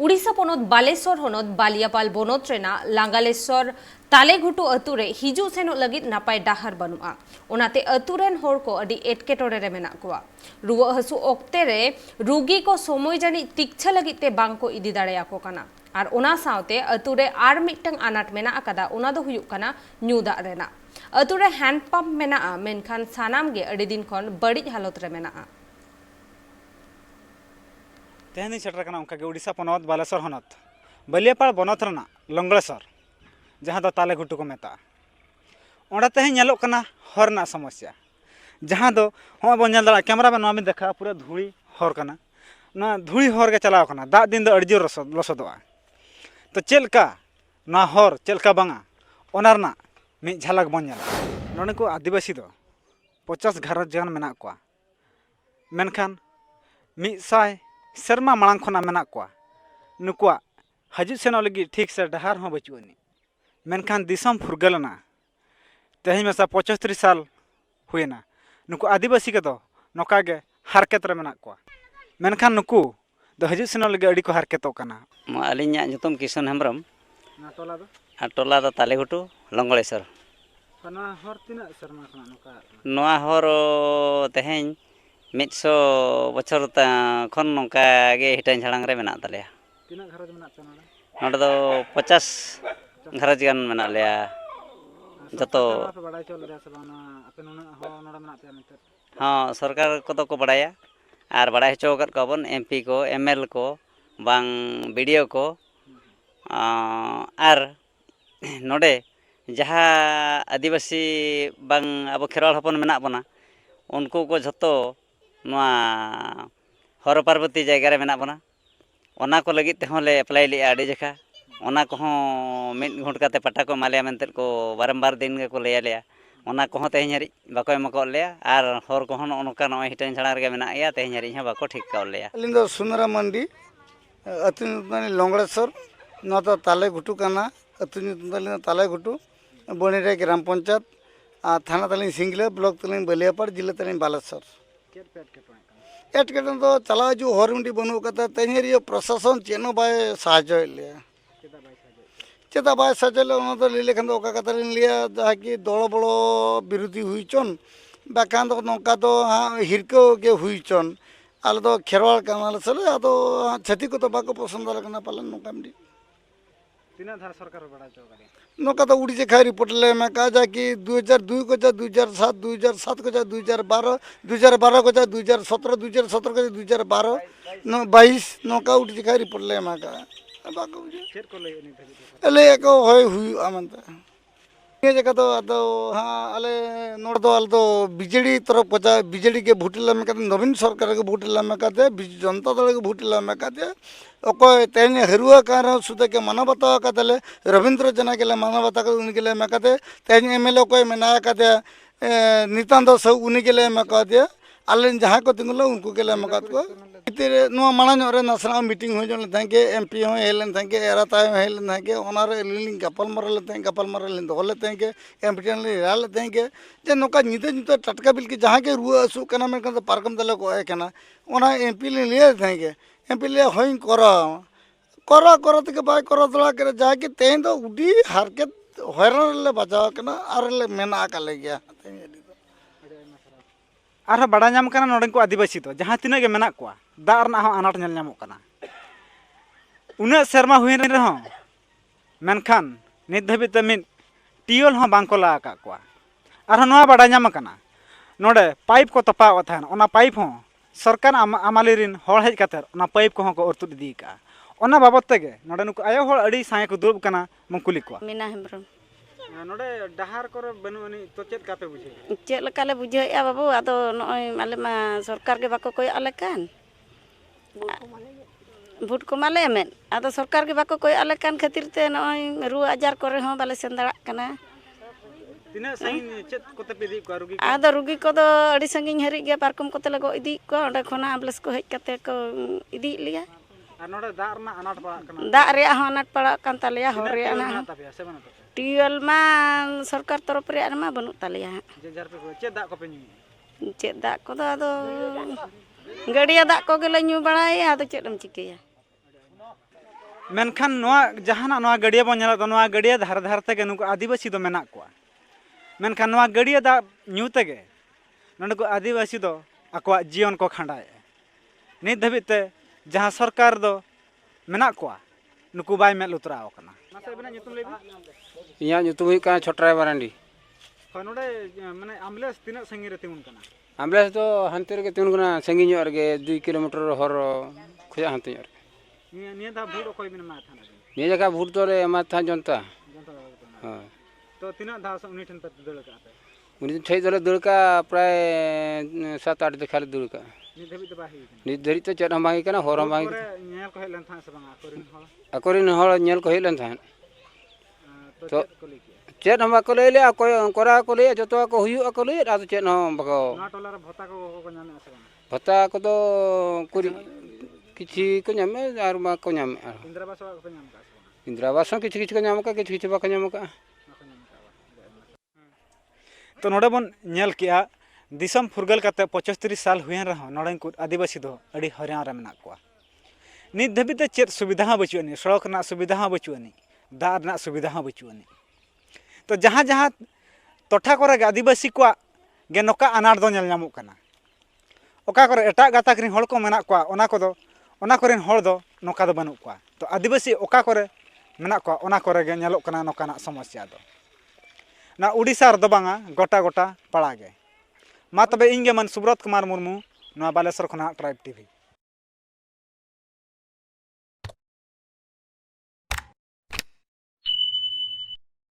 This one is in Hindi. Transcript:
उड़ीसा पोनोत बालेश्वर होनोत बालियापाल बोनोत रेना लांगालेश्वर तालेघुटू अतुरे हिजू सेनो लगित नापाय डाहर बनुआ ओनाते अतुरेन होर को अडी एटकेटोरे रे मेना कोआ रुवा हसु ओक्ते रे रुगी को सोमोय जानी तिक्छा लगित ते बांग को इदी दाड़ेया को काना आर ओना सावते अतुरे आर मिटंग आनाट मेना अकादा ओना दो हुयुक काना न्यू दाग रेना अतुरे हैंड पंप मेना मेनखान सानाम गे अडी दिन खन बड़ी हालत रे मेना तेहनी सेटर कना उनका उड़ीसा पनौत बालेश्वर हनत बलियापाल बनत रना लंगलेश्वर जहाँ दो ताले घुटू को मेता ओंडा तेहन नेलोक कना हर ना समस्या जहाँ दो हम बन नेल दाड़ा कैमरा में नवा में देखा पूरा धूड़ी हर कना ना धूड़ी हर के चलाव कना दाग दिन दो अड़जो लसदोआ तो चेलका ना हर चेलका बांगा ओना रना मिद झलक बन नेला नोडे को आदिवासी दो 50 घरज जन मेना कोआ मेनखान मिद साय सेरमा मांग खना मेना कोआ नुकुआ हजू सेनो लगी ठीक से डहार हो बचुअनी मेनखान दिसम फुरगलना तेहन में 75 साल हुएना नुकु आदिवासी के दो नोका गे हारकेत रे मेना कोआ मेनखान नुकु दो हजू सेनो लगी अड़ी को हारकेतो कना अलिᱧᱟᱜ ᱧᱩᱛᱩᱢ किशन हेम्ब्रम ना टोला दो टोला ᱫᱚ तालेघुटू लंगलेश्वर कना हर तिना शर्मा खना नोका नोआ हर तेहेñ 100 बछर खन नोका गे हिटाñ झाड़ांग रे मेना तालेया तिना घरज मेना पे नोडे नोडे दो 50 घरज गान मेना लेया जतो पे बड़ाई चल रे सबाना आपे नोना हो नोडे मेना पे मेते हाँ सरकार को तो को बड़ाया आर बड़ाई हचो कत कोबन एमपी को एमएल को बांग वीडियो को आर नोडे जहाँ आदिवासी बांग अब खेरवाल हपन मेना बना उनको को झतो नोआ हर पार्वती जगह रे मेना बना ओना को लगित ते होले अप्लाई ले आडी जखा ओना को हों मिड घुंट काते पटा को मालिया मेनते को बारंबार दिन के को ले आलिया ओना को हों तेहेñ हरि बाको एमको लेया आर हर को हों ओनका नय हिटाñ छाड़ा रे मेना या तेहेñ हरि ह बाको ठीक का लेया अलिंग दो सुनरा मंडी अतु लंगलेश्वर न तो तालेघुटू काना अतु तालेघुटू बणीरे ग्राम पंचायत थाना तलिंग सिंगले ब्लॉक तलिंग बलियापाड़ जिला तलिंग बालेश्वर एटकेटन तो चला जो हरमुंडी बनू कता तेहरी प्रशासन चेनो बाय साहाय्य लिया चेता बाय साहाय्य ले तो ले लेखन तो ओका कता लिया जहाँ कि दल बड़ो विरोधी हुईचन बाखान तो नौका तो हिरको के हुईचन आले तो खेरवाल कानाल सले आदो छती को तो बाको पसंद लगना पालन नौका मिडी तिना धार सरकार बड़ा चौकारी नौका तो उड़ी खाई रिपोर्ट ले मैं कहा जा कि 2002 को जा 2007 2007 को जा 2012 2012 को जा 2017 2017 को जा 2012 22 नौका उड़ी खाई रिपोर्ट ले मैं कहा बाको खेर को ले ले को होय हुई आमंता ये जगह तो हाँ अले नोड़ दो अल तो बीजेडी तरफ पचा बीजेडी के भोटिला में कहते नवीन सरकार के भोटिला में कहते जनता दल के भोटिला में कहते ओको तेन हरुआ कार सुधा के मानवता कहते रविंद्र जना के मानवता उनके लिए मैं कहते तेन एमएलए को मना कहते नितानंद सब उनके लिए मैं कहते अल जहाँ को तिंगुला उनको के लिए मैं कहते को इतने माना रे नासना मीटिंग हो जन थे एमपी हो हेलन थे एराता हेलन थे ओनारे लिंग गपल मरल थे गपल मरल दोले थे एमपी राल थे जे नौका नीते नीते टटका बिल के जहाँ के रुआ हसू कना में पार्कम दले को हेकना ओना एमपी लिए थे एमपी लिए हई करा करा करा तक बाय करा दला के जहाँ के तेन तो उडी हारके हैरान ले बचाव कना आर ले मेना काले गया आर बड़ा नाम कना नोडे को आदिवासी तो जहाँ तिना के मेना कोआ दाग रना हो अनाट नेल नामो कना उना शर्मा हुइन रहो मेनखान नित धाबित मिद टियोल हो बांको ला का कोआ आर नोआ बड़ा नाम कना नोडे पाइप को तपाव थान ओना पाइप हो सरकार आमाली रिन हर हेज कातर ओना पाइप को को उरतुद दी का ओना बाबत तेगे नोडे नुको आयो हर अड़ी साय को दुब कना मंकुली को मीना हेम्ब्रम नोडे डहार कर बनुनी तो चेत कापे बुझे चेत लकाले बुझेया बाबू आदो नय आले मा सरकार के बाको कोय आले कान भोट को माले मेन आदो सरकार के बाको कोय आले कान खातिर ते नय रुआ आजार करे हो बाले सेन दाड़ा कना तिना संगी चेत कोते पे दी को रुगी आदो रुगी को दो अड़ी संगिन हरि गया पार्कम कोते लगो इदी को ओंडे खना एम्बुलेंस को हेज कते को इदी लिया आ नोडे दाग रना अनाट पड़ा कना दाग रे हो अनाट पड़ा कान तालिया हो रे ना टियल मा सरकार तरफ रे मा बनु तालिया जे जार पे चेत दाग को पे नी चेत दाग को दो आदो गड़िया दाग को गेले न्यू बड़ाया आदो चेत एम चिकेया मेनखान नोआ जहाना नोआ गड़िया बन नेलो नोआ गड़िया धार धार तेगे नुकु आदिवासी दो मेना कोआ मेनखान नोआ गड़िया दा न्यू तेगे नोंडे को आदिवासी दो आकोआ जीवन को खांडाए नित धाबित ते जहां सरकार दो मेना कोआ नुकु बाय मेल उतराव कना मासे बिना nyutum लेबी इया nyutum हुई का छोटराय बारांडी ᱦᱳᱭ ᱱᱚᱰᱮ ᱢᱟᱱᱮ ᱟᱢᱵᱩᱞᱮᱱᱥ ᱛᱤᱱᱟᱹᱜ ᱥᱟᱺᱜᱤᱧ ᱨᱮ ᱛᱤᱸᱜᱩᱱ ᱠᱟᱱᱟ? एम्बुलेंस तो हानते ᱨᱮᱜᱮ ᱛᱤᱸᱜᱩᱱ ᱠᱟᱱᱟ ᱥᱟᱺᱜᱤᱧ ᱧᱚᱜ ᱨᱮᱜᱮ 2 किलोमीटर हर खोजा हानते ᱧᱚᱜ ᱨᱮᱜᱮ ᱱᱤᱭᱟᱹ ᱫᱷᱟᱣ ᱵᱷᱳᱴ ᱚᱠᱚᱭ ᱵᱤᱱ ᱮᱢᱟ ᱛᱟᱦᱮᱱᱟ? ᱱᱤᱭᱟᱹ ᱡᱟᱭᱜᱟ ᱵᱷᱳᱴ ᱫᱚᱞᱮ ᱮᱢᱟ ᱛᱟᱦᱮᱸ ᱡᱚᱱᱛᱟ ᱦᱳᱭ ᱛᱚ ᱛᱤᱱᱟᱹᱜ ᱫᱷᱟᱣ ᱩᱱᱤ ᱴᱷᱮᱱ ᱯᱮ ᱫᱟᱹᱲ ᱠᱟᱜᱼᱟ ᱯᱮ? ᱩᱱᱤ ᱴᱷᱮᱡ ᱫᱚᱞᱮ ᱫᱟᱹᱲ ᱠᱟᱜᱼᱟ ᱯᱨᱟᱭ 7-8 ᱫᱮᱠᱷᱟ ᱞᱮ ᱫᱟᱹᱲ ᱠᱟᱜᱼᱟ ᱱᱤᱛ ᱫᱷᱟᱹᱵᱤᱡ ᱫᱚ ᱵᱟᱭ ᱦᱩᱭ ᱠᱟᱱᱟ ᱱᱤᱛ ᱫᱷᱟᱹᱨᱤᱡ ᱛᱮ ᱪᱮᱫ ᱦᱚᱸ ᱵᱟᱝ ᱦᱩᱭ ᱠᱟᱱᱟ ᱦᱚᱨ ᱦᱚᱸ ᱵᱟᱝ ᱯᱚᱨᱮ ᱧᱮᱞ ᱠᱚ ᱦᱮᱡ ᱞᱮᱱ ᱛᱟᱦᱮᱸ ᱥᱮ ᱵᱟᱝ ᱟᱠᱚᱨᱮᱱ ᱦᱚᱲ? ᱟᱠᱚᱨᱮᱱ ᱦᱚᱲ ᱧᱮᱞ ᱠᱚ ᱦᱮᱡ ᱞᱮᱱ ᱛᱟᱦᱮᱸᱫ ᱛᱚ ᱛᱚ ᱪᱮᱫ ᱠᱚ ᱞᱟᱹᱭ ᱠᱮᱜᱼᱟ? ᱪᱮᱫ ᱦᱚᱸ ᱵᱟᱠᱚ ᱞᱟᱹᱭ ᱞᱮᱜᱼᱟ ᱚᱠᱚᱭ ᱠᱚᱨᱟᱣ ᱠᱚ ᱞᱟᱹᱭᱟ ᱡᱚᱛᱚ ᱠᱚ ᱦᱩᱭᱩᱜᱼᱟ ᱠᱚ ᱞᱟᱹᱭᱮᱫ ᱟᱫᱚ ᱪᱮᱫ ᱦᱚᱸ ᱵᱟᱠᱚ ᱱᱚᱣᱟ ᱴᱚᱞᱟ ᱨᱮ ᱵᱷᱚᱛᱟ ᱠᱚ ᱧᱟᱢᱮᱜᱼᱟ ᱥᱮ ᱵᱟᱝ? ᱵᱷᱟᱛᱟ ᱠᱚᱫᱚ ᱠᱤᱪᱷᱤ ᱠᱚ ᱧᱟᱢᱮᱜᱼᱟ ᱟᱨ ᱵᱟᱠᱚ ᱧᱟᱢᱮᱜᱼᱟ ᱤᱱᱫᱨᱟ ᱟᱵᱟᱥ ᱚᱲᱟᱜ ᱠᱚᱯᱮ ᱧᱟᱢ ᱠᱟᱜᱼᱟ ᱥᱮ ᱵᱟᱝ? ᱤᱱᱫᱨᱟ ᱟᱵᱟᱥ ᱦᱚᱸ ᱠᱤᱪᱷᱩ ᱠᱤᱪᱷᱩ ᱠᱚ ᱧᱟᱢ ᱠᱟᱜᱼᱟ ᱠᱤᱪᱷᱩ ᱠᱤᱪᱷᱩ ᱵᱟᱠᱚ ᱧᱟᱢ ᱠᱟᱜᱼᱟ तो नोडे बन नेल किया दिसम फुरगल कते 75 साल हुएन रहो नोडे को आदिवासी दो अड़ी हरियाणा रे मेना कोआ नित धबिते चेत सुविधा बचुअनी सड़क ना सुविधा बचुअनी दाग ना सुविधा बचुअनी तो जहां जहां टोठा करे आदिवासी को गे नोका अनाट दो नेल नामो कना ओका करे एटा गाता करिन हड़ को मेना कोआ ओना करेन हड़ दो नोका दो बनु कोआ तो आदिवासी ओका करे मेना कोआ ओना करे गे नेलो कना नोका ना समस्या दो ना उड़ीसा दो बांगा गोटा गोटा पड़ा गे मा तबे इंगे मन सुब्रत कुमार मुर्मू नवा बालेश्वर खना ट्राइब टीवी।